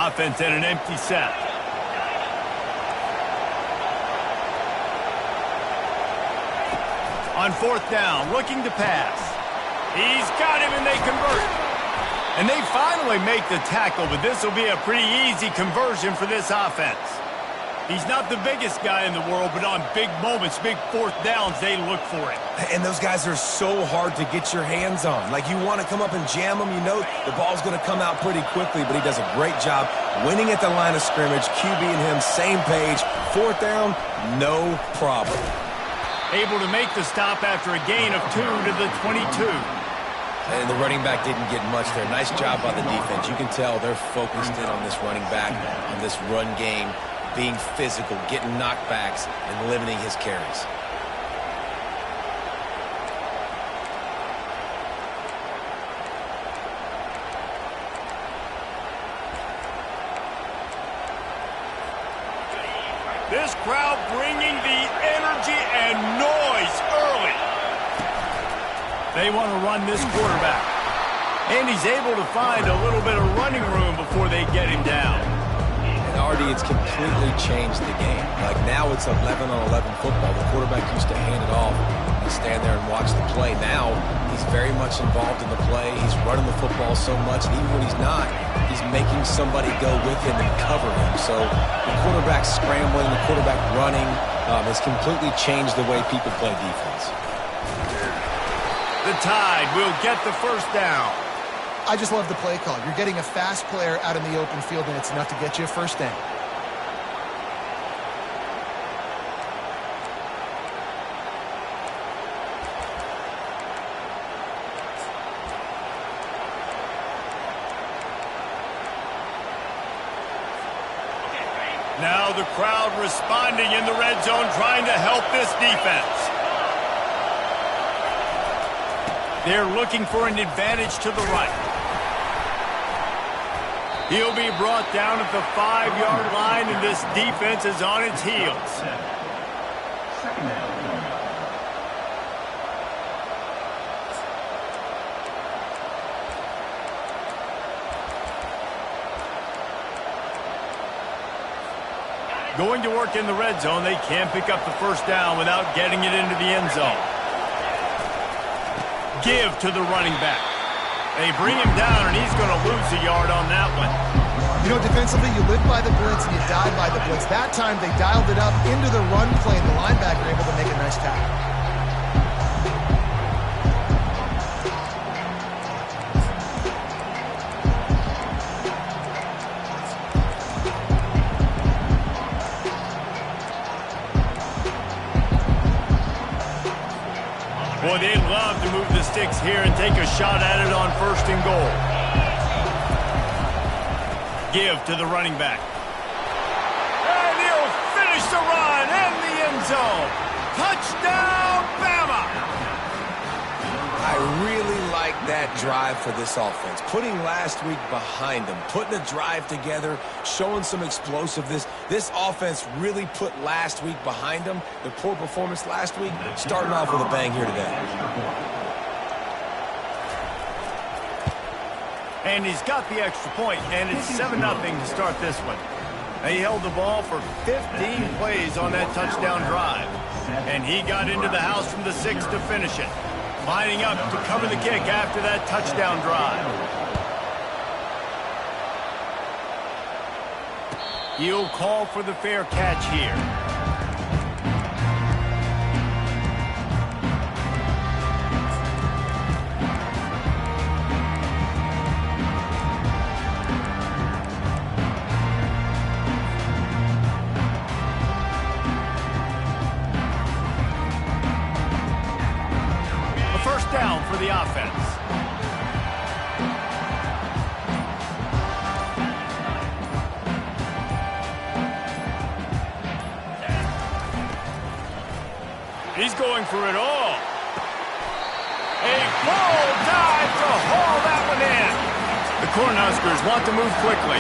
Offense at an empty set. On fourth down, looking to pass. He's got him, and they convert. And they finally make the tackle, but this will be a pretty easy conversion for this offense. He's not the biggest guy in the world, but on big moments, big fourth downs, they look for it. And those guys are so hard to get your hands on. Like, you want to come up and jam them, you know the ball's going to come out pretty quickly, but he does a great job winning at the line of scrimmage. QB and him, same page. Fourth down, no problem. Able to make the stop after a gain of 2 to the 22. And the running back didn't get much there. Nice job by the defense. You can tell they're focused in on this running back, on this run game, being physical, getting knockbacks, and limiting his carries. This crowd bringing the energy and noise early. They want to run this quarterback. And he's able to find a little bit of running room before they get him down. And Artie, it's completely changed the game. Like, now it's 11-on-11 football. The quarterback used to hand it off and stand there and watch the play. Now he's very much involved in the play. He's running the football so much, and even when he's not, he's making somebody go with him and cover him. So the quarterback scrambling, the quarterback running has completely changed the way people play defense. The Tide will get the first down. I just love the play call. You're getting a fast player out in the open field, and it's enough to get you a first down. Now the crowd responding in the red zone, trying to help this defense. They're looking for an advantage to the right. He'll be brought down at the 5-yard line, and this defense is on its heels. Second down. Going to work in the red zone, they can't pick up the first down without getting it into the end zone. Give to the running back. They bring him down, and he's going to lose a yard on that one. You know, defensively, you live by the blitz and you die by the blitz. That time, they dialed it up into the run play, and the linebacker able to make a nice tackle. Boy, they'd love to move the sticks here and take a shot at it on 1st and goal. Give to the running back. And he'll finish the run in the end zone. Touchdown, Bama! I really like that drive for this offense. Putting last week behind them, putting a drive together, showing some explosiveness. This offense really put last week behind them. The poor performance last week, starting off with a bang here today. And he's got the extra point, and it's 7-0 to start this one. They held the ball for 15 plays on that touchdown drive. And he got into the house from the 6 to finish it. Lining up to cover the kick after that touchdown drive. He'll call for the fair catch here. First down for the offense. He's going for it all. A full dive to haul that one in. The Cornhuskers want to move quickly.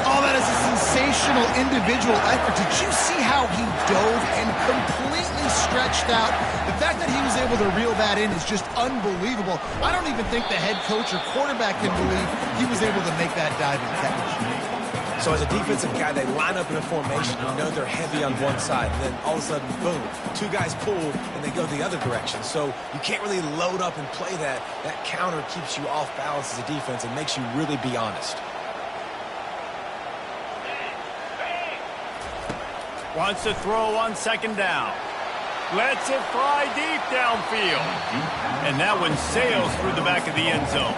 Oh, that is a sensational individual effort. Did you see how he dove and completely stretched out? The fact that he was able to reel that in is just unbelievable. I don't even think the head coach or quarterback can believe he was able to make that diving catch. So as a defensive guy, they line up in a formation. You know they're heavy on one side. And then all of a sudden, boom, two guys pull, and they go the other direction. So you can't really load up and play that. That counter keeps you off balance as a defense and makes you really be honest. Wants to throw on second down. Lets it fly deep downfield. And that one sails through the back of the end zone.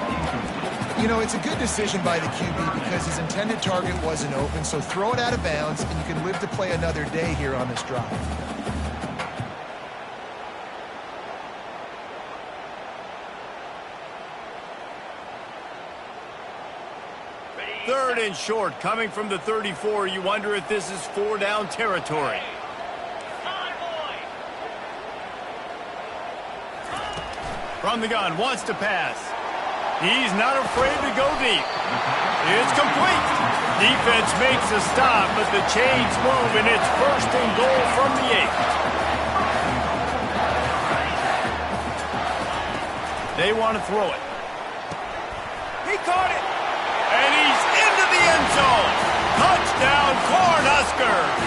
You know, it's a good decision by the QB because his intended target wasn't open, so throw it out of bounds, and you can live to play another day here on this drive. Third and short, coming from the 34. You wonder if this is 4-down territory. From the gun, wants to pass. He's not afraid to go deep. It's complete. Defense makes a stop, but the chains move, and it's first and goal from the 8. They want to throw it. He caught it. And he's into the end zone. Touchdown, Cornhuskers.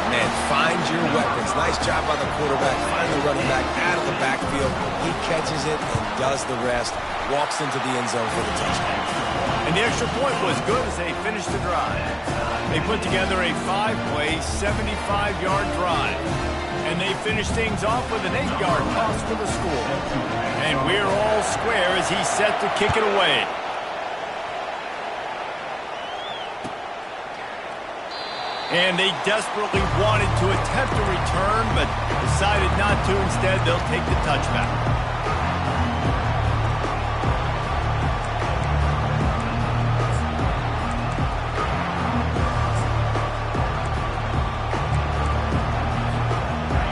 Man, find your weapons. Nice job by the quarterback. Find the running back out of the backfield. He catches it and does the rest. Walks into the end zone for the touchdown. And the extra point was good as they finished the drive. They put together a 5-play, 75-yard drive. And they finished things off with an 8-yard toss for the score. And we're all square as he's set to kick it away. And they desperately wanted to attempt a return, but decided not to. Instead, they'll take the touchback.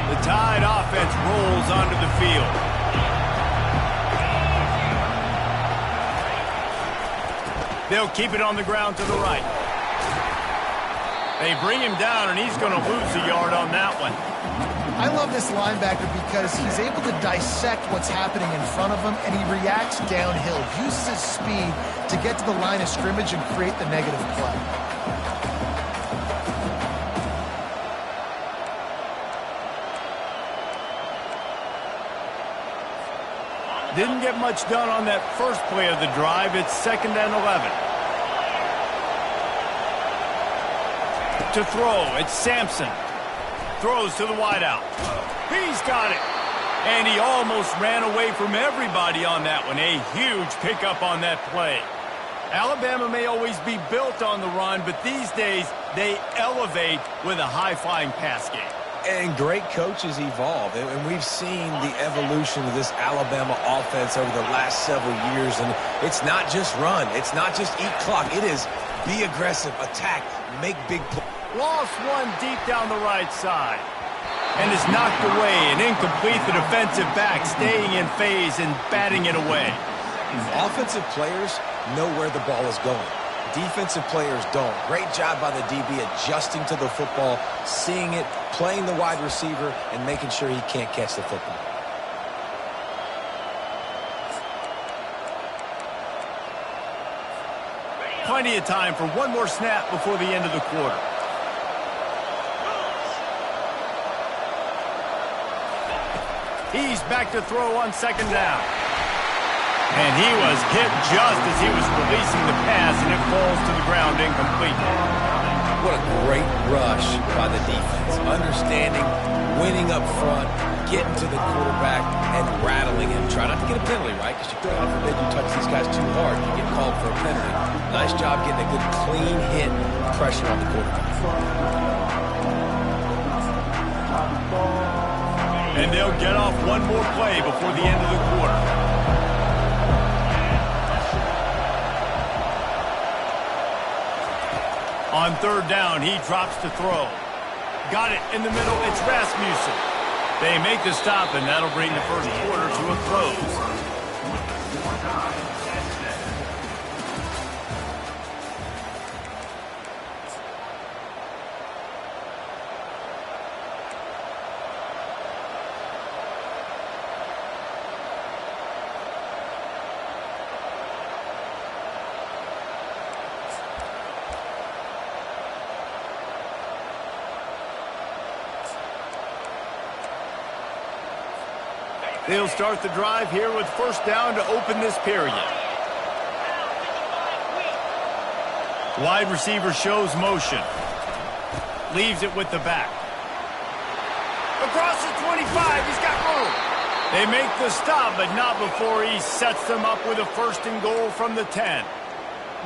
The Tide offense rolls onto the field. They'll keep it on the ground to the right. They bring him down, and he's going to lose a yard on that one. I love this linebacker because he's able to dissect what's happening in front of him, and he reacts downhill, uses his speed to get to the line of scrimmage and create the negative play. Didn't get much done on that first play of the drive. It's 2nd and 11. To throw, it's Sampson. Throws to the wideout. He's got it. And he almost ran away from everybody on that one. A huge pickup on that play. Alabama may always be built on the run, but these days they elevate with a high-flying pass game. And great coaches evolve, and we've seen the evolution of this Alabama offense over the last several years, and it's not just run. It's not just eat clock. It is be aggressive, attack, make big plays. Lost one deep down the right side. And is knocked away and incomplete. The defensive back staying in phase and batting it away. Offensive players know where the ball is going. Defensive players don't. Great job by the DB adjusting to the football, seeing it, playing the wide receiver, and making sure he can't catch the football. Plenty of time for one more snap before the end of the quarter. He's back to throw on 2nd down. And he was hit just as he was releasing the pass, and it falls to the ground incomplete. What a great rush by the defense. Understanding, winning up front, getting to the quarterback, and rattling him. Try not to get a penalty, right? Because God forbid you touch these guys too hard, you get called for a penalty. Nice job getting a good clean hit, pressure on the quarterback. And they'll get off one more play before the end of the quarter. On 3rd down, he drops to throw. Got it in the middle. It's Rasmussen. They make the stop, and that'll bring the first quarter to a close. They'll start the drive here with first down to open this period. Wide receiver shows motion. Leaves it with the back. Across the 25, he's got room. They make the stop, but not before he sets them up with a first and goal from the 10.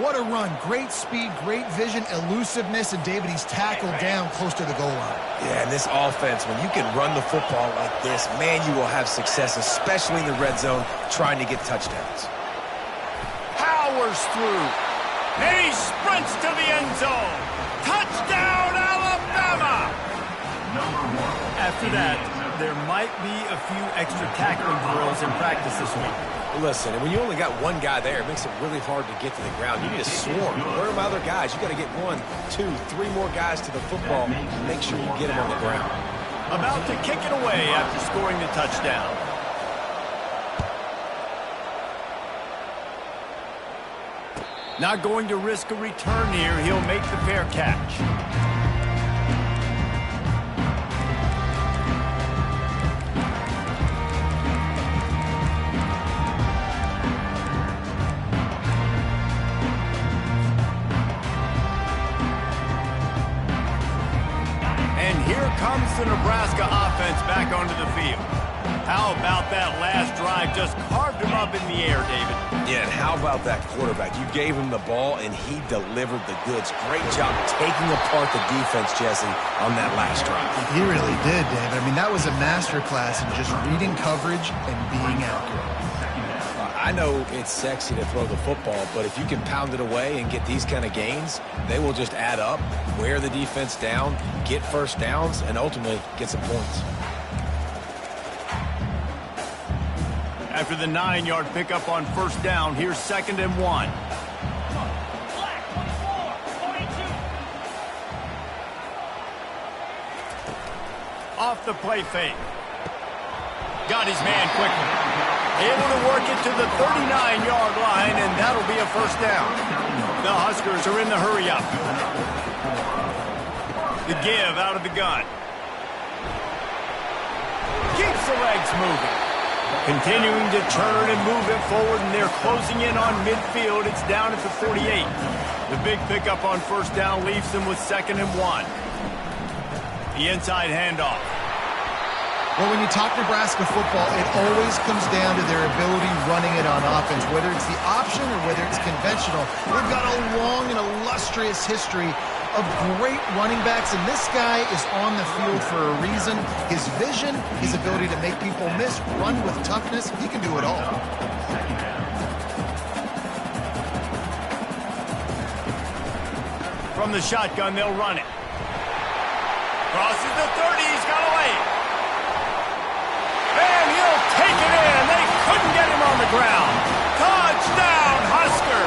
What a run. Great speed, great vision, elusiveness, and David, he's tackled down close to the goal line. Yeah, and this offense, when you can run the football like this, man, you will have success, especially in the red zone, trying to get touchdowns. Powers through. And he sprints to the end zone. Touchdown, Alabama! After that, there might be a few extra tackling drills in practice this week. Listen, when you only got one guy there, it makes it really hard to get to the ground. You need to swarm. Where are my other guys? You got to get 1, 2, 3 more guys to the football and make sure you get them on the ground. About to kick it away after scoring the touchdown. Not going to risk a return here. He'll make the fair catch. And here comes the Nebraska offense back onto the field. How about that last drive? Just carved him up in the air, David. Yeah, and how about that quarterback? You gave him the ball, and he delivered the goods. Great job taking apart the defense, Jesse, on that last drive. He really did, David. I mean, that was a masterclass in just reading coverage and being accurate. I know it's sexy to throw the football, but if you can pound it away and get these kind of gains, they will just add up, wear the defense down, get first downs, and ultimately get some points. After the 9-yard pickup on first down, here's 2nd and 1. Off the play fake. Got his man quickly. Able to work it to the 39-yard line, and that'll be a first down. The Huskers are in the hurry up. The give out of the gun. Keeps the legs moving. Continuing to turn and move it forward, and they're closing in on midfield. It's down at the 48. The big pickup on first down leaves them with 2nd and 1. The inside handoff. Well, when you talk Nebraska football, it always comes down to their ability running it on offense, whether it's the option or whether it's conventional. They've got a long and illustrious history of great running backs, and this guy is on the field for a reason. His vision, his ability to make people miss, run with toughness, he can do it all. From the shotgun, they'll run it. Crosses the 30, he's got away. And he'll take it in. They couldn't get him on the ground. Touchdown, Husker.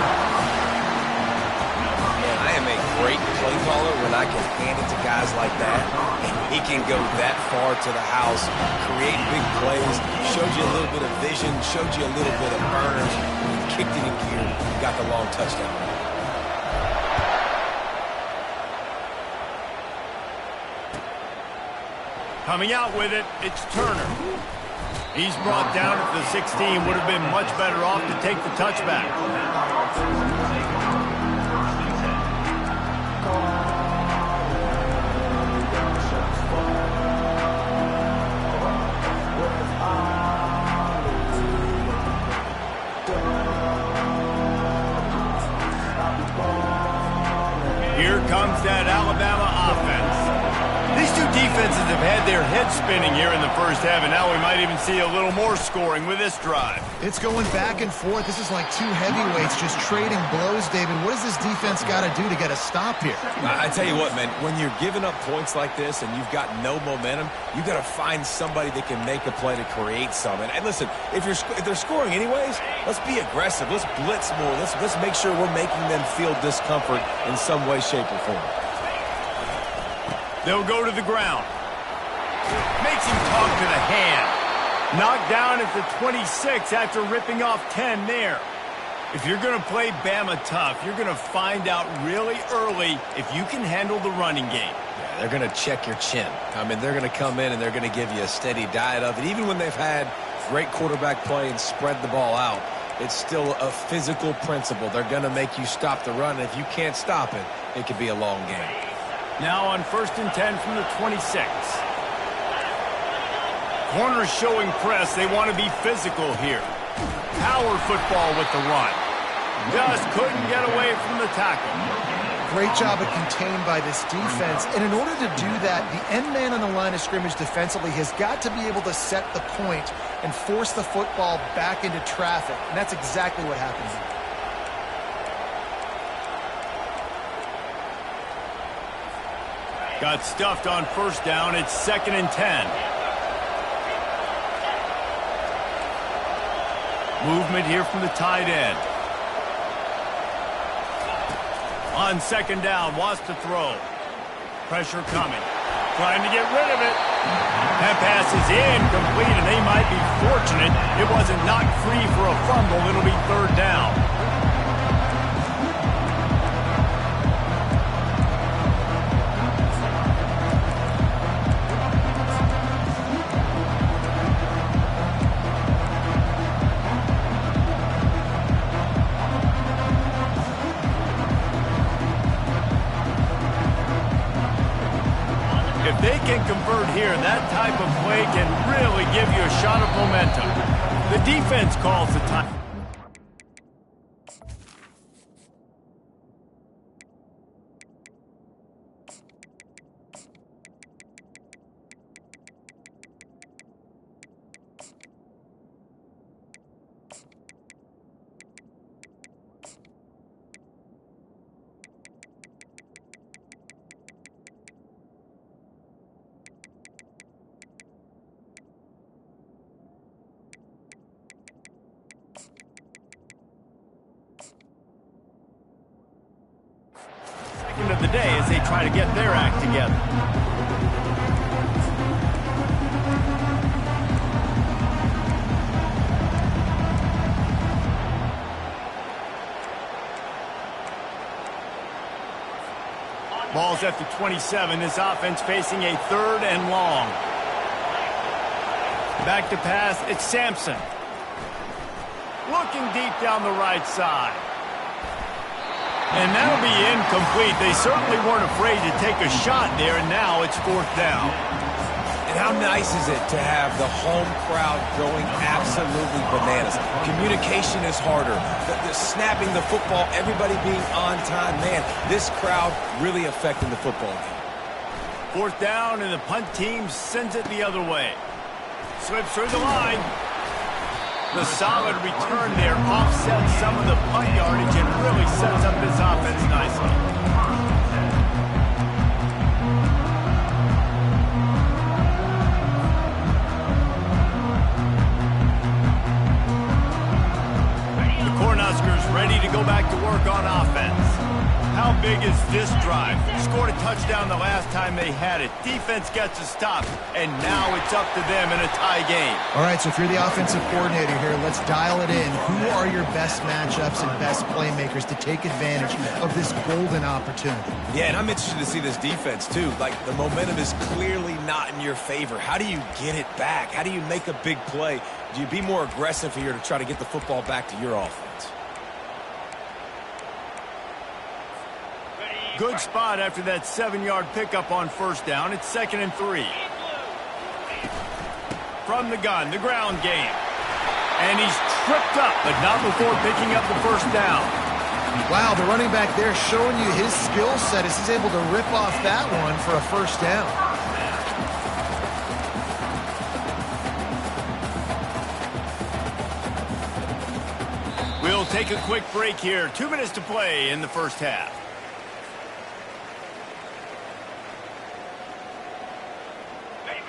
Man, I am a great play caller when I can hand it to guys like that. And he can go that far to the house, create big plays, showed you a little bit of vision, showed you a little bit of burn, kicked it in gear, got the long touchdown. Coming out with it, it's Turner. He's brought down at the 16. Would have been much better off to take the touchback. Here comes that Alabama offense. These two defenses have had their heads spinning here in the first half, and now we might even see a little more scoring with this drive. It's going back and forth. This is like two heavyweights just trading blows, David. What does this defense got to do to get a stop here? I tell you what, man, when you're giving up points like this and you've got no momentum, you got to find somebody that can make a play to create some. And listen, if they're scoring anyways, let's be aggressive. Let's blitz more. Let's make sure we're making them feel discomfort in some way, shape, or form. They'll go to the ground. Makes him talk to the hand. Knocked down at the 26 after ripping off 10 there. If you're going to play Bama tough, you're going to find out really early if you can handle the running game. Yeah, they're going to check your chin. I mean, they're going to come in and they're going to give you a steady diet of it. Even when they've had great quarterback play and spread the ball out. It's still a physical principle. They're going to make you stop the run. If you can't stop it, it could be a long game. Now on 1st and 10 from the 26. Corners showing press. They want to be physical here. Power football with the run. Just couldn't get away from the tackle. Great job of contained by this defense. And in order to do that, the end man on the line of scrimmage defensively has got to be able to set the point and force the football back into traffic. And that's exactly what happened here. Got stuffed on 1st down. It's 2nd and 10. Movement here from the tight end. On 2nd down, wants to throw. Pressure coming. Trying to get rid of it. That pass is incomplete, and they might be fortunate it wasn't knocked free for a fumble. It'll be 3rd down. If they can convert here, that type of play can really give you a shot of momentum. The defense calls the time. Of the day as they try to get their act together. Ball's at the 27. This offense facing a 3rd and long. Back to pass. It's Sampson. Looking deep down the right side. And that'll be incomplete. They certainly weren't afraid to take a shot there, and now it's 4th down. And how nice is it to have the home crowd going absolutely bananas? Communication is harder. The snapping the football, everybody being on time. Man, this crowd really affecting the football game. 4th down, and the punt team sends it the other way. Slips through the line. The solid return there offsets some of the punt yardage and really sets up this offense nicely. The Cornhuskers ready to go back to work on offense. How big is this drive? Scored a touchdown the last time they had it. Defense gets a stop, and now it's up to them in a tie game. All right, so if you're the offensive coordinator here, let's dial it in. Who are your best matchups and best playmakers to take advantage of this golden opportunity? Yeah, and I'm interested to see this defense, too. Like, the momentum is clearly not in your favor. How do you get it back? How do you make a big play? Do you be more aggressive here to try to get the football back to your offense? Good spot after that 7-yard pickup on 1st down. It's 2nd and 3. From the gun, the ground game. And he's tripped up, but not before picking up the 1st down. Wow, the running back there showing you his skill set as he's able to rip off that one for a 1st down. We'll take a quick break here. 2 minutes to play in the 1st half.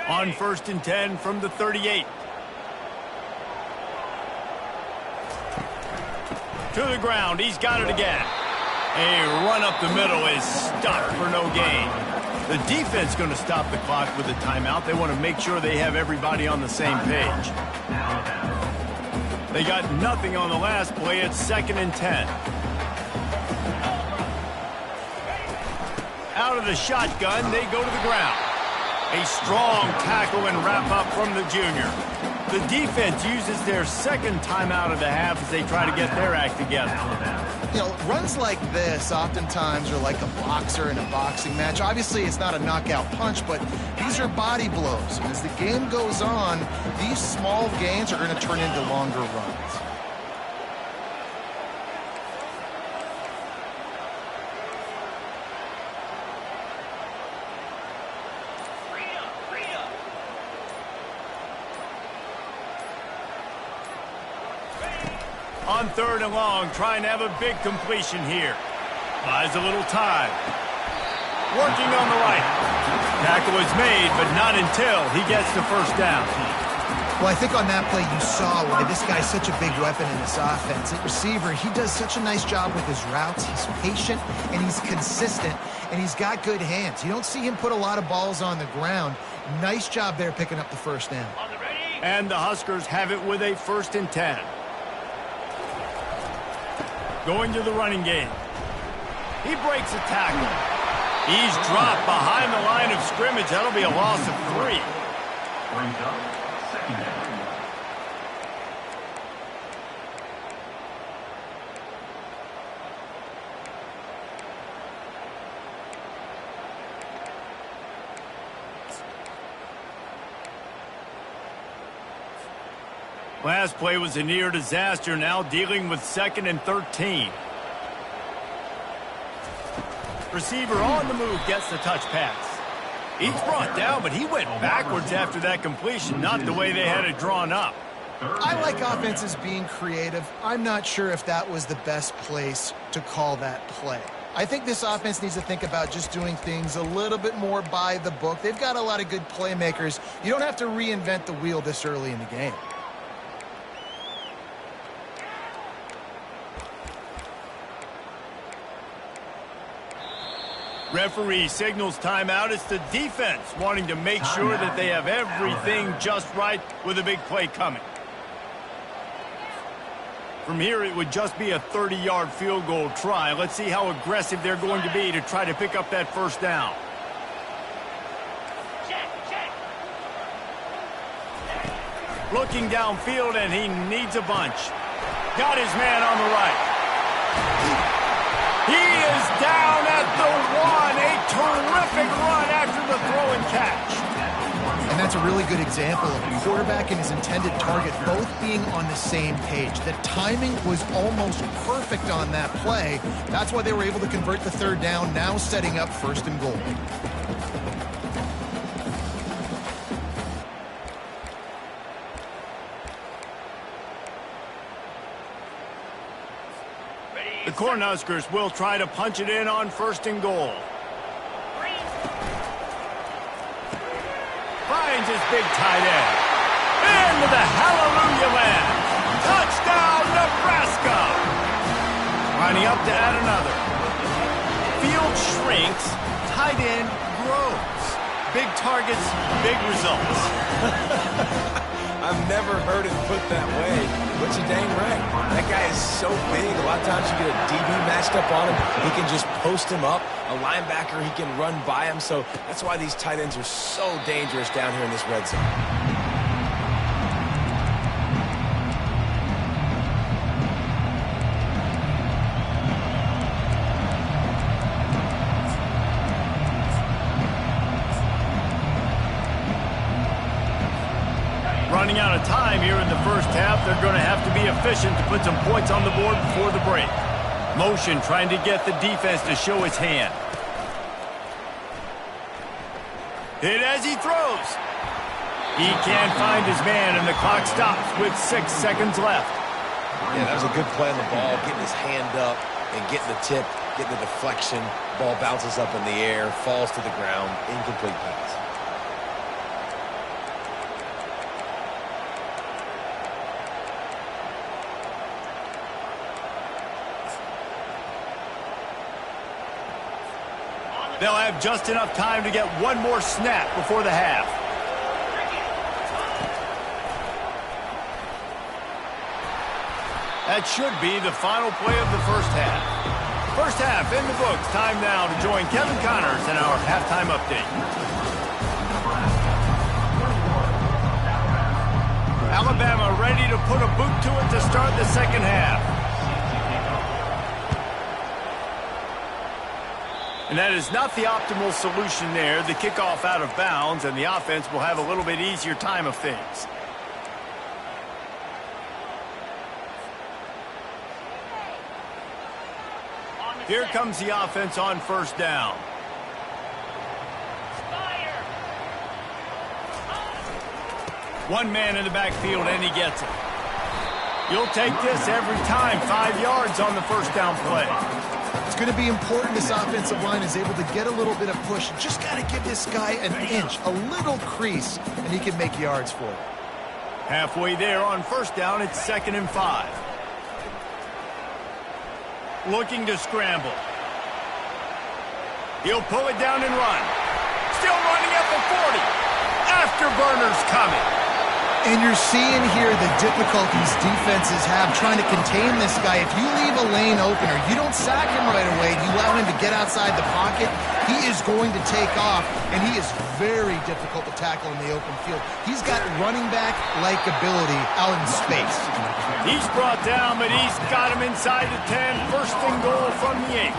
On 1st and 10 from the 38. To the ground. He's got it again. A run up the middle is stopped for no gain. The defense going to stop the clock with a timeout. They want to make sure they have everybody on the same page. They got nothing on the last play. It's 2nd and 10. Out of the shotgun, they go to the ground. A strong tackle and wrap up from the junior. The defense uses their second timeout of the half as they try to get their act together. You know, runs like this oftentimes are like a boxer in a boxing match. Obviously, it's not a knockout punch, but these are body blows. And as the game goes on, these small gains are going to turn into longer runs. On 3rd and long, trying to have a big completion here. Buys a little time. Working on the right. Tackle is made, but not until he gets the first down. Well, I think on that play you saw why this guy's such a big weapon in this offense. At receiver, he does such a nice job with his routes. He's patient, and he's consistent, and he's got good hands. You don't see him put a lot of balls on the ground. Nice job there picking up the first down. And the Huskers have it with a 1st and 10. Going to the running game. He breaks a tackle. He's dropped behind the line of scrimmage. That'll be a loss of 3. Brings up 2nd down. Last play was a near disaster, now dealing with 2nd and 13. Receiver on the move gets the touch pass. He's brought down, but he went backwards after that completion, not the way they had it drawn up. I like offenses being creative. I'm not sure if that was the best place to call that play. I think this offense needs to think about just doing things a little bit more by the book. They've got a lot of good playmakers. You don't have to reinvent the wheel this early in the game. Referee signals timeout. It's the defense wanting to make sure that they have everything just right with a big play coming. From here, it would just be a 30-yard field goal try. Let's see how aggressive they're going to be to try to pick up that first down. Looking downfield, and he needs a bunch. Got his man on the right. He is down at the 1. A terrific run after the throw and catch. And that's a really good example of a quarterback and his intended target both being on the same page. The timing was almost perfect on that play. That's why they were able to convert the 3rd down, now setting up 1st and goal. The Cornhuskers will try to punch it in on 1st and goal. Finds his big tight end. Into the hallelujah land. Touchdown, Nebraska. Lining up to add another. Field shrinks, tight end grows. Big targets, big results. I've never heard it put that way, but you're dang right. That guy is so big. A lot of times you get a DB matched up on him. He can just post him up. A linebacker, he can run by him. So that's why these tight ends are so dangerous down here in this red zone. Running out of time here in the first half. They're going to have to be efficient to put some points on the board before the break. Motion trying to get the defense to show its hand. Hit as he throws. He can't find his man, and the clock stops with 6 seconds left. Yeah, that was a good play on the ball, getting his hand up and getting the tip, getting the deflection. Ball bounces up in the air, falls to the ground, incomplete pass. They'll have just enough time to get one more snap before the half. That should be the final play of the first half. First half in the books. Time now to join Kevin Connors in our halftime update. Alabama ready to put a boot to it to start the second half. And that is not the optimal solution there. The kickoff out of bounds, and the offense will have a little bit easier time of things. Here comes the offense on first down. One man in the backfield, and he gets it. You'll take this every time. 5 yards on the first down play. It's going to be important this offensive line is able to get a little bit of push. Just got to give this guy an inch, a little crease, and he can make yards for it. Halfway there on first down, it's 2nd and 5. Looking to scramble. He'll pull it down and run. Still running at the 40. Afterburners coming. And you're seeing here the difficulties defenses have trying to contain this guy. If you leave a lane open or you don't sack him right away, you allow him to get outside the pocket, he is going to take off, and he is very difficult to tackle in the open field. He's got running back-like ability out in space. He's brought down, but he's got him inside the 10. First and goal from the 8.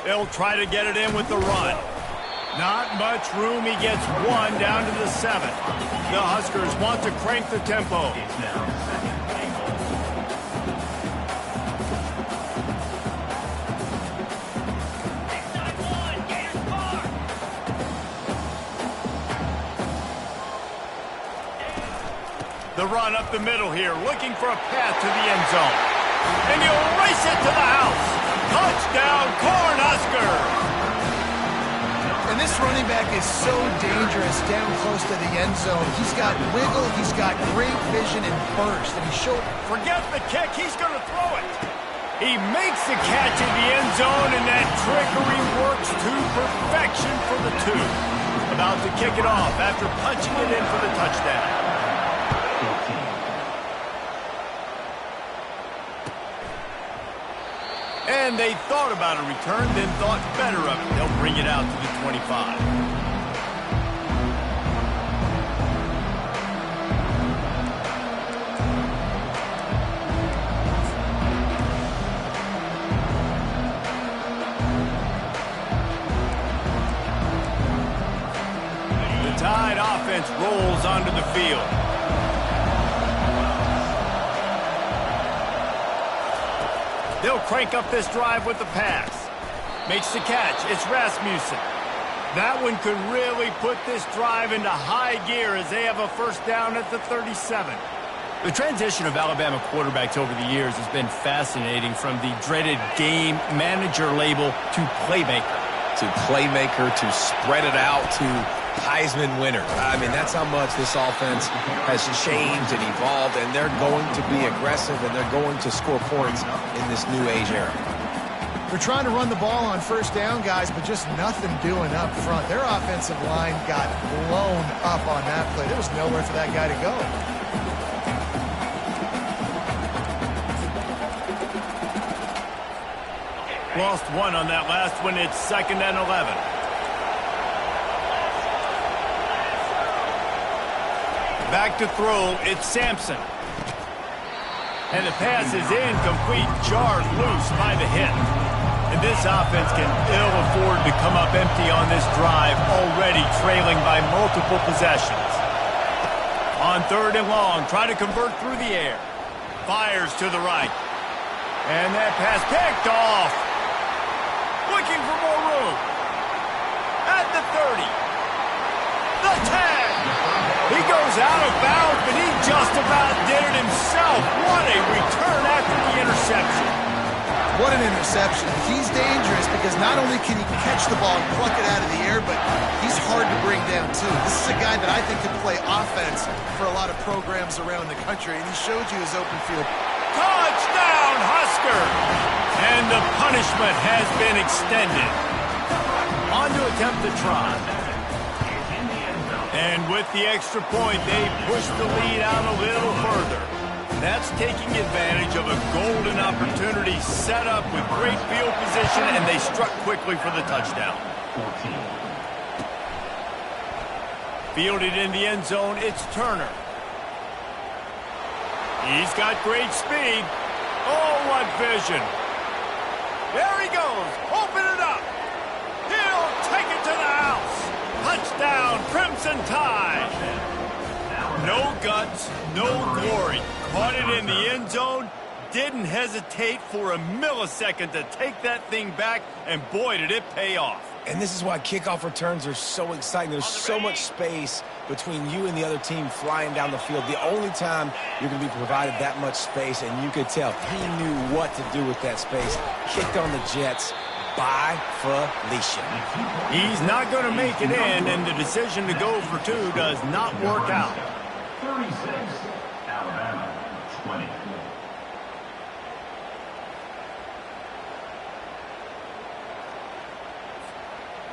They'll try to get it in with the run. Not much room. He gets one down to the 7. The Huskers want to crank the tempo. The run up the middle here, looking for a path to the end zone. And he'll race it to the house. Touchdown, Cornhuskers! And this running back is so dangerous down close to the end zone. He's got wiggle, he's got great vision and burst. And he showed... Forget the kick, he's going to throw it. He makes the catch in the end zone, and that trickery works to perfection for the 2. About to kick it off after punching it in for the touchdown. And they thought about a return, then thought better of it. They'll bring it out to the 25. The Tide offense rolls onto the field. They'll crank up this drive with the pass. Makes the catch. It's Rasmussen. That one could really put this drive into high gear as they have a first down at the 37. The transition of Alabama quarterbacks over the years has been fascinating, from the dreaded game manager label to playmaker. To playmaker, to spread it out, to Heisman winner. I mean, that's how much this offense has changed and evolved, and they're going to be aggressive, and they're going to score points in this new age era. They're trying to run the ball on first down, guys, but just nothing doing up front. Their offensive line got blown up on that play. There was nowhere for that guy to go. Lost one on that last one. It's 2nd and 11. Back to throw, it's Sampson. And the pass is incomplete, jarred loose by the hit. And this offense can ill afford to come up empty on this drive, already trailing by multiple possessions. On 3rd and long, try to convert through the air. Fires to the right. And that pass picked off. Looking for more room. At the 30. The 10. He goes out of bounds, but he just about did it himself. What a return after the interception. What an interception. He's dangerous because not only can he catch the ball and pluck it out of the air, but he's hard to bring down, too. This is a guy that I think could play offense for a lot of programs around the country, and he showed you his open field Touchdown, Husker! And the punishment has been extended. On to attempt the try. And with the extra point, they push the lead out a little further. That's taking advantage of a golden opportunity set up with great field position, and they struck quickly for the touchdown. 14. Fielded in the end zone, it's Turner. He's got great speed. Oh, what vision. There he goes. Open it up. He'll take it to the house. Touchdown, Crimson Tide. No guts, no glory. Caught it in the end zone. Didn't hesitate for a millisecond to take that thing back, and boy, did it pay off. And this is why kickoff returns are so exciting. There's so much space between you and the other team flying down the field. The only time you're going to be provided that much space, and you could tell he knew what to do with that space. Kicked on the Jets by Felicia. He's not going to make it in, and the decision to go for two does not work out. 36. Alabama 20.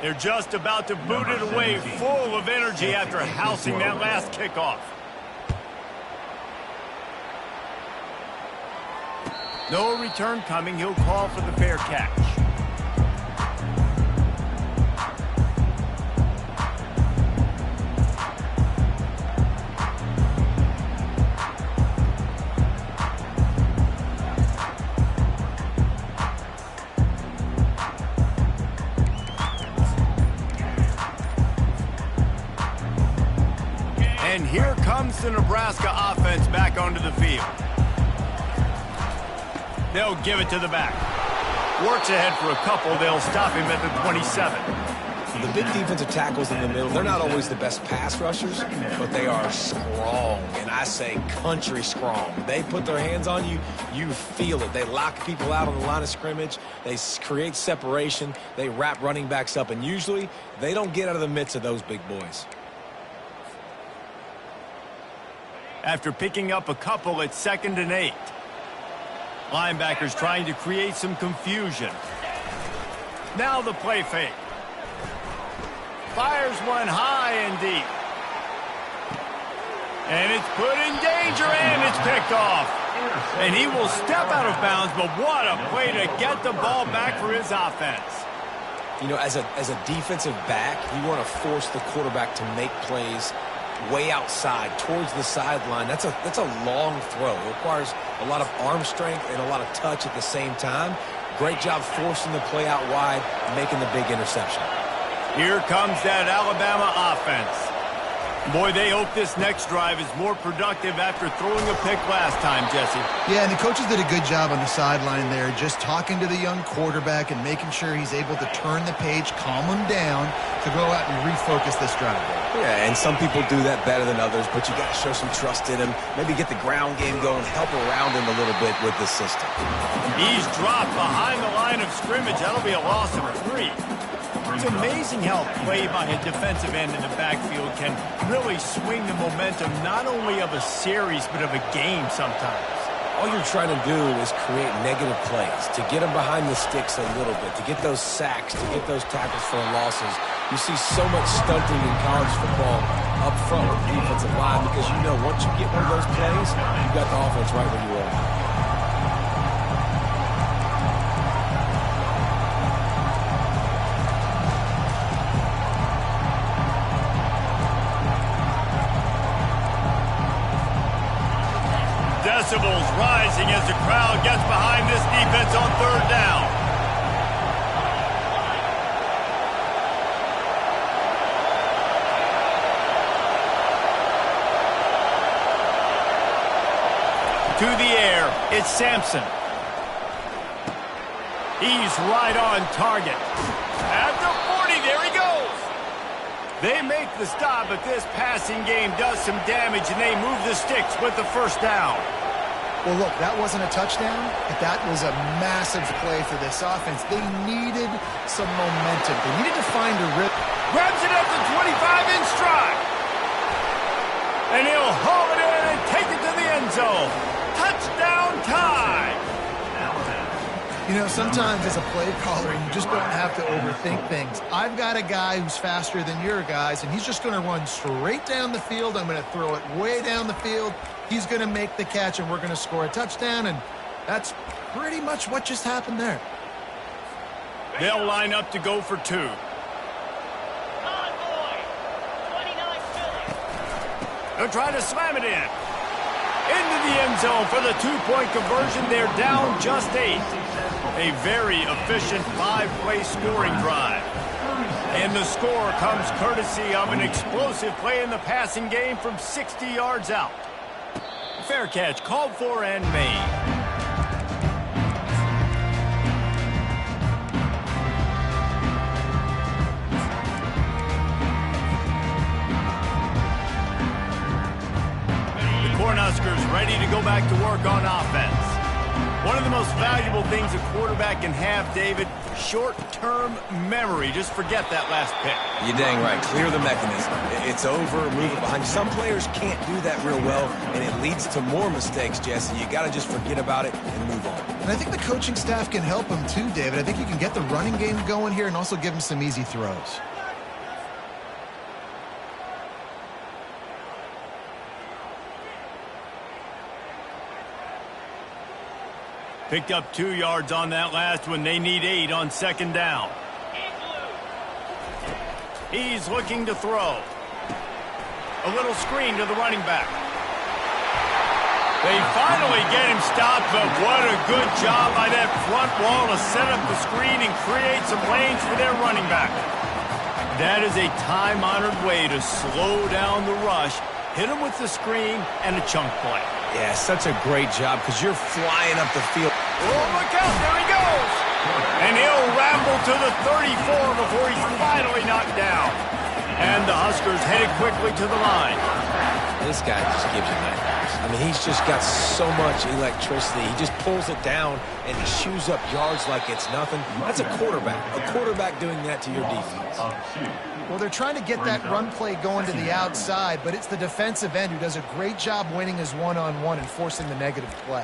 They're just about to boot it away, full of energy after housing that last kickoff. No return coming. He'll call for the fair catch. And here comes the Nebraska offense back onto the field. They'll give it to the back. Works ahead for a couple. They'll stop him at the 27. The big defensive tackles in the middle, they're not always the best pass rushers, but they are strong, and I say country strong. They put their hands on you, you feel it. They lock people out on the line of scrimmage. They create separation. They wrap running backs up, and usually they don't get out of the midst of those big boys. After picking up a couple at 2nd and 8. Linebackers trying to create some confusion. Now the play fake. Fires one high and deep. And it's put in danger, and it's picked off. And he will step out of bounds, but what a play to get the ball back for his offense. You know, as a defensive back, you want to force the quarterback to make plays way outside towards the sideline. That's a long throw. It requires a lot of arm strength and a lot of touch at the same time. Great job forcing the play out wide, making the big interception. Here comes that Alabama offense. Boy, they hope this next drive is more productive after throwing a pick last time, Jesse. Yeah, and the coaches did a good job on the sideline there, just talking to the young quarterback and making sure he's able to turn the page, calm him down to go out and refocus this drive. Yeah, and some people do that better than others, but you got to show some trust in him. Maybe get the ground game going, help around him a little bit with this system. He's dropped behind the line of scrimmage. That'll be a loss of 3. It's amazing how play by a defensive end in the backfield can really swing the momentum not only of a series but of a game sometimes. All you're trying to do is create negative plays, to get them behind the sticks a little bit, to get those sacks, to get those tackles for losses. You see so much stunting in college football up front with the defensive line because you know once you get one of those plays, you got the offense right where you are. Decibels rising as the crowd gets behind this defense on 3rd down. To the air, it's Sampson. He's right on target. At the 40, there he goes. They make the stop, but this passing game does some damage, and they move the sticks with the 1st down. Well, look, that wasn't a touchdown, but that was a massive play for this offense. They needed some momentum. They needed to find a rip. Grabs it at the 25 in stride. And he'll haul it in and take it to the end zone. Touchdown! Touchdown time! You know, sometimes as a play caller, you just don't have to overthink things. I've got a guy who's faster than your guys, and he's just going to run straight down the field. I'm going to throw it way down the field. He's going to make the catch, and we're going to score a touchdown, and that's pretty much what just happened there. They'll line up to go for two. They'll try to slam it in. Into the end zone for the two-point conversion. They're down just 8. A very efficient 5-play scoring drive. And the score comes courtesy of an explosive play in the passing game from 60 yards out. Fair catch called for and made. Cornhuskers ready to go back to work on offense. One of the most valuable things a quarterback can have, David, short-term memory. Just forget that last pick. You're dang right. Clear the mechanism. It's over, move it behind you. Some players can't do that real well, and it leads to more mistakes, Jesse. You got to just forget about it and move on. And I think the coaching staff can help him too, David. I think you can get the running game going here and also give him some easy throws. Picked up 2 yards on that last one. They need 8 on second down. He's looking to throw. A little screen to the running back. They finally get him stopped, but what a good job by that front wall to set up the screen and create some lanes for their running back. That is a time-honored way to slow down the rush, hit him with the screen, and a chunk play. Yeah, such a great job because you're flying up the field. Oh, look out, there he goes! And he'll ramble to the 34 before he's finally knocked down. And the Huskers headed quickly to the line. This guy just gives you nightmares. I mean, he's just got so much electricity. He just pulls it down, and he chews up yards like it's nothing. That's a quarterback. A quarterback doing that to your defense. Well, they're trying to get that run play going to the outside, but it's the defensive end who does a great job winning his one-on-one and forcing the negative play.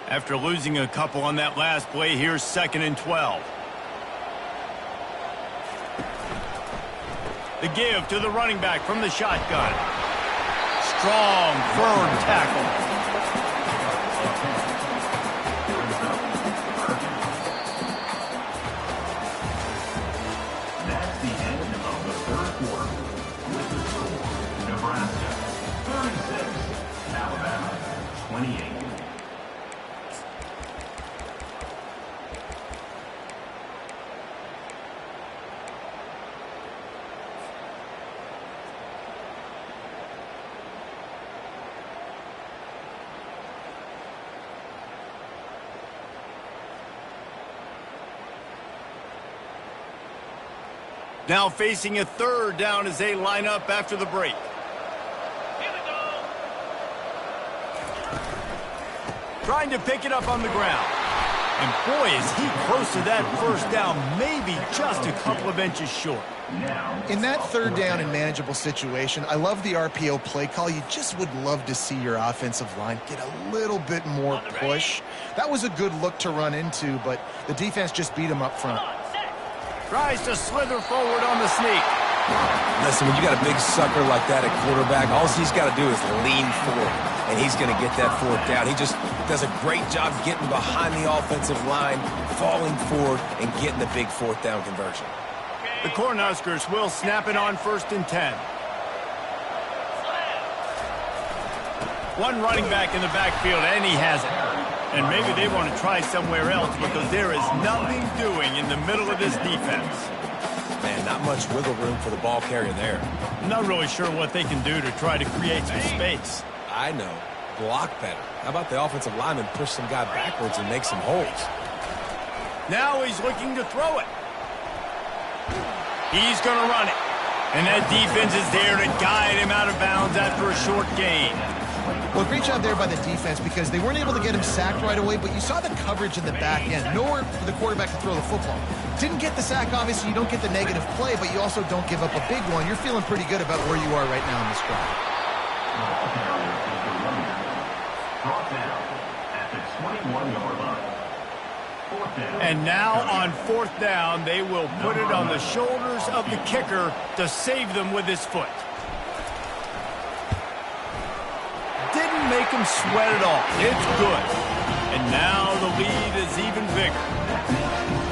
After losing a couple on that last play, here's 2nd and 12. The give to the running back from the shotgun. Strong, firm tackle. That's the end of the third quarter. With the score, Nebraska 36, Alabama 28. Now facing a 3rd down as they line up after the break. Here we go. Trying to pick it up on the ground. And boy, is he close to that 1st down, maybe just a couple of inches short. In that 3rd down and manageable situation, I love the RPO play call. You just would love to see your offensive line get a little bit more push. That was a good look to run into, but the defense just beat him up front. Tries to slither forward on the sneak. Listen, when you got a big sucker like that at quarterback, all he's got to do is lean forward, and he's going to get that 4th down. He just does a great job getting behind the offensive line, falling forward, and getting the big 4th down conversion. The Cornhuskers will snap it on 1st and 10. One running back in the backfield, and he has it. And maybe they want to try somewhere else because there is nothing doing in the middle of this defense. Man, not much wiggle room for the ball carrier there. I'm not really sure what they can do to try to create some space. I know. Block better. How about the offensive lineman push some guy backwards and make some holes? Now he's looking to throw it. He's going to run it. And that defense is there to guide him out of bounds after a short gain. Well, great job there by the defense because they weren't able to get him sacked right away, but you saw the coverage in the back end. Nowhere for the quarterback to throw the football. Didn't get the sack, obviously. You don't get the negative play, but you also don't give up a big one. You're feeling pretty good about where you are right now in this drive. Brought down at the 21-yard line. Fourth down. And now on fourth down, they will put it on the shoulders of the kicker to save them with his foot. Didn't make him sweat at all. It's good. And now the lead is even bigger.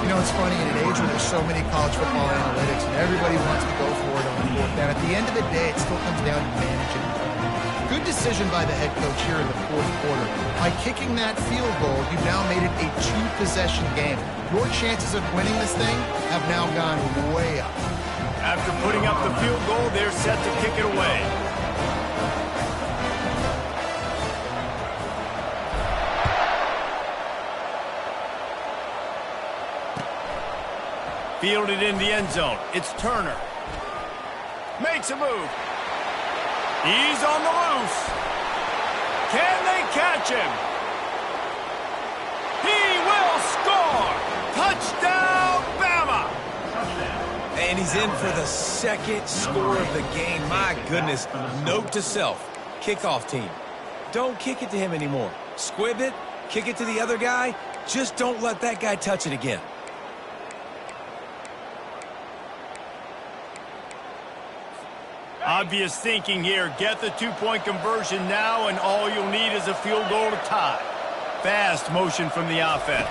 You know, it's funny, in an age where there's so many college football analytics and everybody wants to go for it on the fourth down, at the end of the day, it still comes down to managing. Good decision by the head coach here in the fourth quarter. By kicking that field goal, you've now made it a two-possession game. Your chances of winning this thing have now gone way up. After putting up the field goal, they're set to kick it away. Fielded in the end zone. It's Turner. Makes a move. He's on the loose. Can they catch him? He will score. Touchdown, Bama. And he's in for the second score of the game. My goodness. Note to self. Kickoff team. Don't kick it to him anymore. Squib it. Kick it to the other guy. Just don't let that guy touch it again. Obvious thinking here. Get the two-point conversion now, and all you'll need is a field goal to tie. Fast motion from the offense.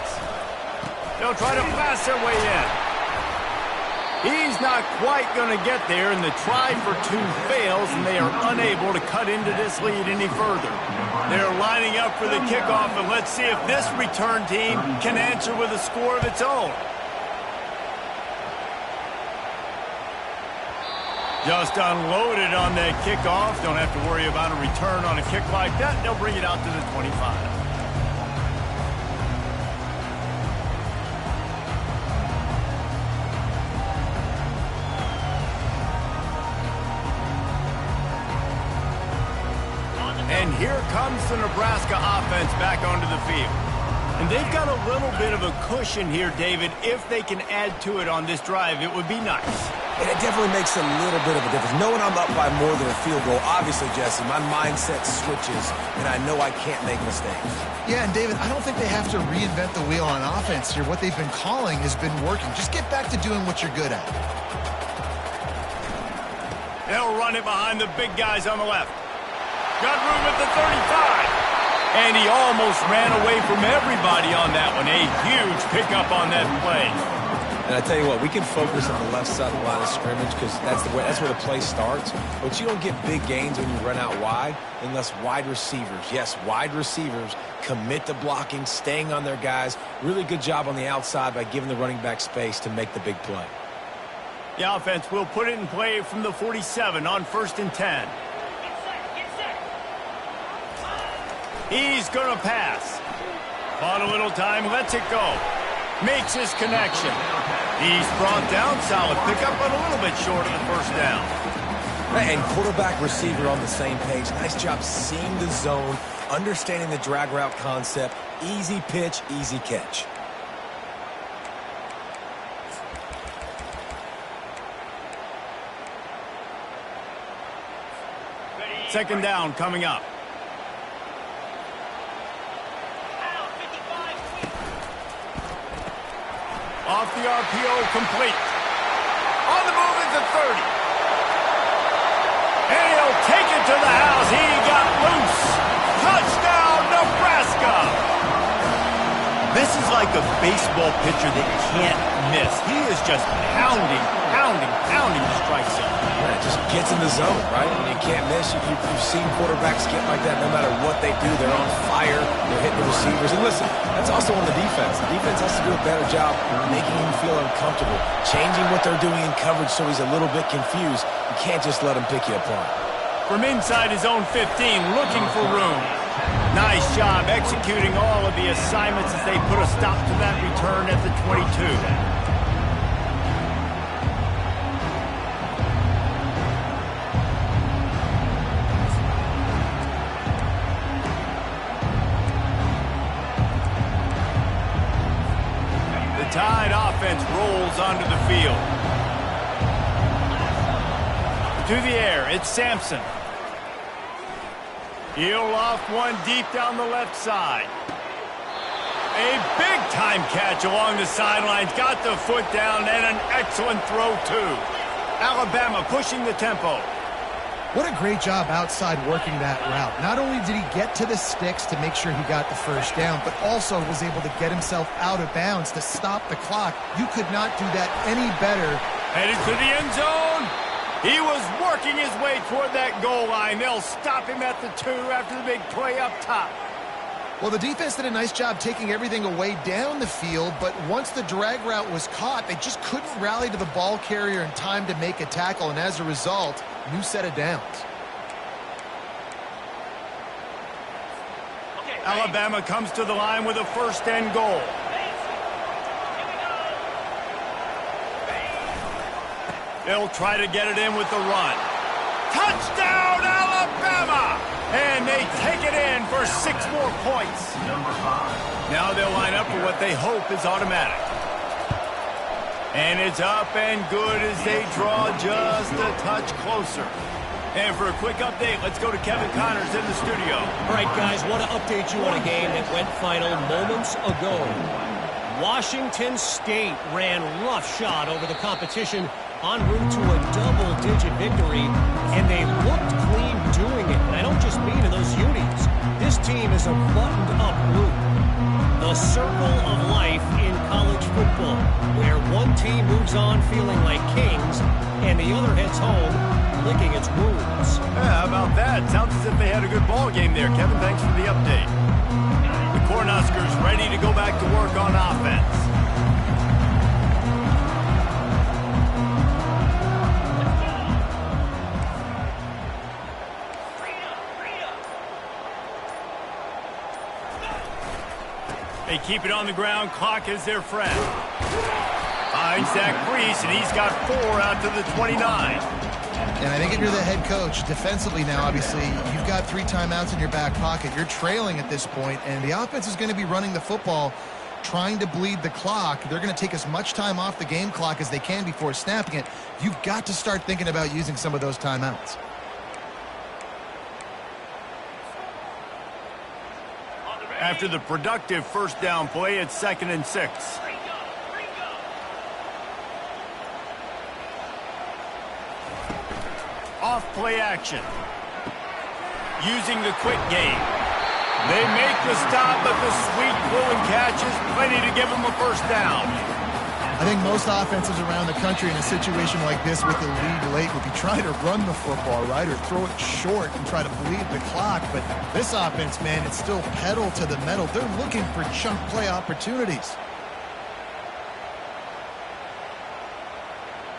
They'll try to pass their way in. He's not quite going to get there, and the try for two fails, and they are unable to cut into this lead any further. They're lining up for the kickoff, and let's see if this return team can answer with a score of its own. Just unloaded on that kickoff. Don't have to worry about a return on a kick like that. They'll bring it out to the 25. And here comes the Nebraska offense back onto the field. And they've got a little bit of a cushion here, David. If they can add to it on this drive, it would be nice. And it definitely makes a little bit of a difference. Knowing I'm up by more than a field goal, obviously, Jesse, my mindset switches, and I know I can't make mistakes. Yeah, and David, I don't think they have to reinvent the wheel on offense here. What they've been calling has been working. Just get back to doing what you're good at. They'll run it behind the big guys on the left. Got room at the 35. And he almost ran away from everybody on that one. A huge pickup on that play. And I tell you what, we can focus on the left side of the line of scrimmage because that's where the play starts. But you don't get big gains when you run out wide unless wide receivers, yes, wide receivers, commit to blocking, staying on their guys. Really good job on the outside by giving the running back space to make the big play. The offense will put it in play from the 47 on 1st and 10. He's going to pass. Bought a little time, lets it go. Makes his connection. He's brought down, solid pickup, but a little bit short of the first down. And quarterback receiver on the same page. Nice job seeing the zone, understanding the drag route concept. Easy pitch, easy catch. Second down coming up. Off the RPO, complete. On the move at the 30. And he'll take it to the house. He got loose. Touchdown, Nebraska. This is like a baseball pitcher that can't miss. He is just pounding the strike zone. Yeah, it just gets in the zone, right? And you can't miss. You've seen quarterbacks get like that no matter what they do. They're on fire. They're hitting the receivers. And listen, that's also on the defense. The defense has to do a better job making him feel uncomfortable, changing what they're doing in coverage so he's a little bit confused. You can't just let him pick you apart. From inside his own 15, looking for room. Nice job executing all of the assignments as they put a stop to that return at the 22. offense rolls onto the field. To the air, it's Sampson. He'll loft one deep down the left side. A big-time catch along the sidelines. Got the foot down and an excellent throw, too. Alabama pushing the tempo. What a great job outside working that route. Not only did he get to the sticks to make sure he got the first down, but also was able to get himself out of bounds to stop the clock. You could not do that any better. Headed to the end zone. He was working his way toward that goal line. They'll stop him at the 2 after the big play up top. Well, the defense did a nice job taking everything away down the field, but once the drag route was caught, they just couldn't rally to the ball carrier in time to make a tackle, and as a result, new set of downs. Alabama comes to the line with a first and goal. They'll try to get it in with the run. Touchdown, Alabama! And they take it in for 6 more points. Number 5. Now they'll line up for what they hope is automatic. And it's up and good as they draw just a touch closer. And for a quick update, let's go to Kevin Connors in the studio. All right, guys, want to update you on a game that went final moments ago. Washington State ran roughshod over the competition en route to a double-digit victory, and they looked clean doing it. And I don't just mean in those unis. This team is a buttoned-up group. The circle of life in college football, where one team moves on feeling like kings, and the other heads home licking its wounds. Yeah, how about that? Sounds as if they had a good ball game there. Kevin, thanks for the update. The Cornhuskers ready to go back to work on offense. They keep it on the ground. Clock is their friend. Finds Zach Priest, and he's got 4 out to the 29. And I think if you're the head coach, defensively now, obviously, you've got 3 timeouts in your back pocket. You're trailing at this point, and the offense is going to be running the football, trying to bleed the clock. They're going to take as much time off the game clock as they can before snapping it. You've got to start thinking about using some of those timeouts. After the productive first down play, it's 2nd and 6. Off play action. Using the quick game. They make the stop, but the sweet throwing catch is plenty to give them a first down. I think most offenses around the country in a situation like this with the lead late would be trying to run the football, right, or throw it short and try to bleed the clock. But this offense, man, it's still pedal to the metal. They're looking for chunk play opportunities.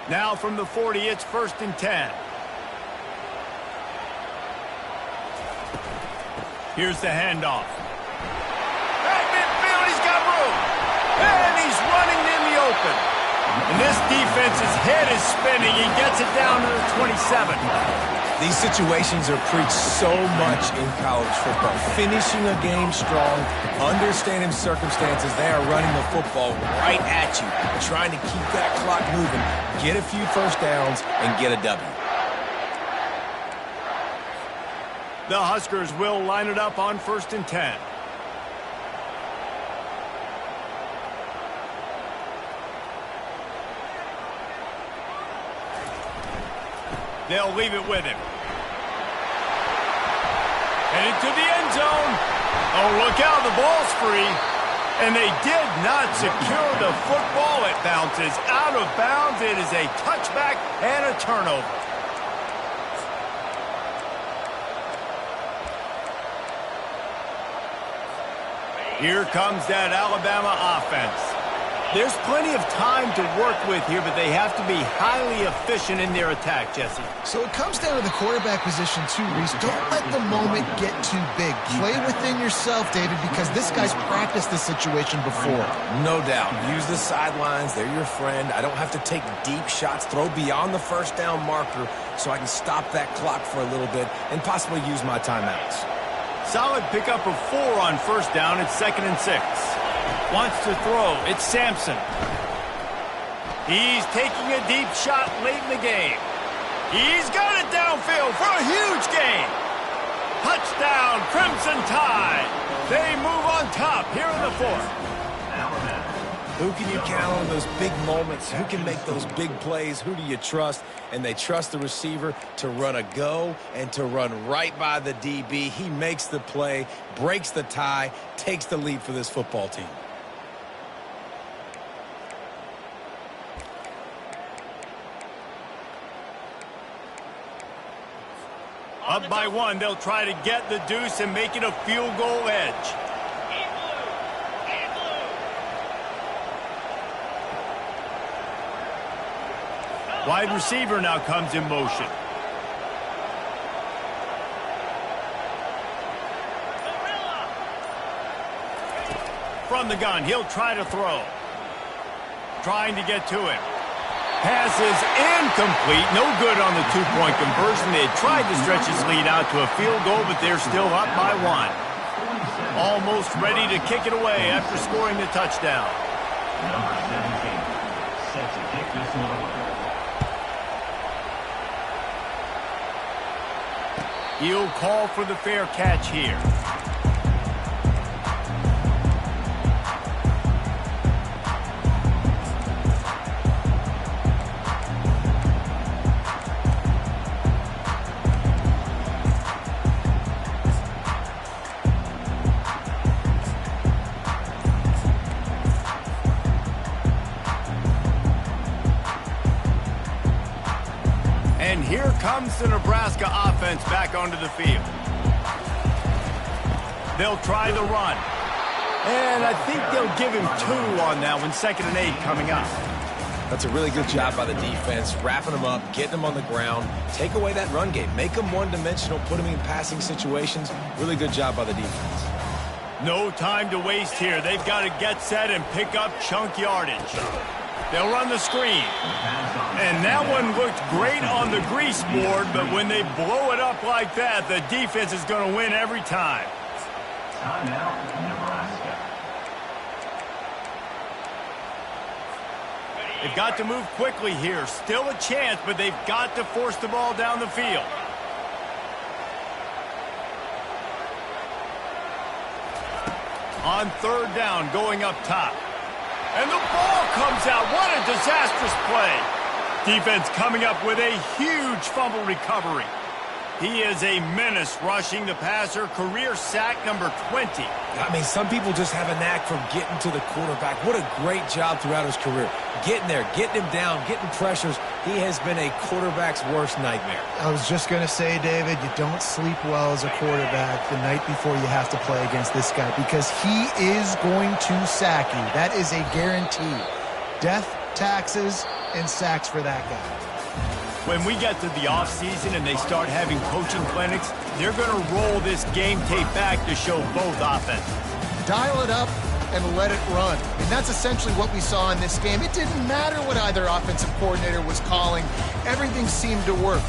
Now from the 40, it's 1st and 10. Here's the handoff. At midfield, he's got room. And he's running in the open. And this defense's head is spinning. He gets it down to the 27. These situations are preached so much in college football. Finishing a game strong, understanding circumstances. They are running the football right at you, trying to keep that clock moving, get a few first downs, and get a W. The Huskers will line it up on 1st and 10. They'll leave it with him. Headed to the end zone. Oh, look out, the ball's free. And they did not secure the football. It bounces out of bounds. It is a touchback and a turnover. Here comes that Alabama offense. There's plenty of time to work with here, but they have to be highly efficient in their attack, Jesse. So it comes down to the quarterback position too, Reese. Don't let the moment get too big. Play within yourself, David, because this guy's practiced this situation before. No doubt. Use the sidelines. They're your friend. I don't have to take deep shots, throw beyond the first down marker so I can stop that clock for a little bit and possibly use my timeouts. Solid pickup of 4 on 1st down. It's 2nd and 6. Wants to throw. It's Sampson. He's taking a deep shot late in the game. He's got it downfield for a huge gain. Touchdown, Crimson Tide. They move on top here in the fourth. Who can you count on those big moments? Who can make those big plays? Who do you trust? And they trust the receiver to run a go and to run right by the DB. He makes the play, breaks the tie, takes the lead for this football team. Up by one, they'll try to get the deuce and make it a field goal edge. Wide receiver now comes in motion. From the gun, he'll try to throw. Trying to get to him. Pass is incomplete. No good on the two-point conversion. They had tried to stretch his lead out to a field goal, but they're still up by one. Almost ready to kick it away after scoring the touchdown. Number 17, set to kick this one away. He'll call for the fair catch here. And here comes the Nebraska offense back onto the field. They'll try the run. And I think they'll give him 2 on that one. 2nd and 8 coming up. That's a really good job by the defense, wrapping them up, getting them on the ground. Take away that run game. Make them one-dimensional, put them in passing situations. Really good job by the defense. No time to waste here. They've got to get set and pick up chunk yardage. They'll run the screen. And that one looked great on the grease board, but when they blow it up like that, the defense is going to win every time. Timeout, Nebraska. They've got to move quickly here. Still a chance, but they've got to force the ball down the field. On 3rd down, going up top. And the ball comes out. What a disastrous play. Defense coming up with a huge fumble recovery. He is a menace rushing the passer. Career sack number 20. I mean, some people just have a knack for getting to the quarterback. What a great job throughout his career. Getting there, getting him down, getting pressures. He has been a quarterback's worst nightmare. I was just going to say, David, you don't sleep well as a quarterback the night before you have to play against this guy because he is going to sack you. That is a guarantee. Death, taxes, and sacks for that guy. When we get to the offseason and they start having coaching clinics, they're going to roll this game tape back to show both offenses. Dial it up and let it run. And that's essentially what we saw in this game. It didn't matter what either offensive coordinator was calling. Everything seemed to work.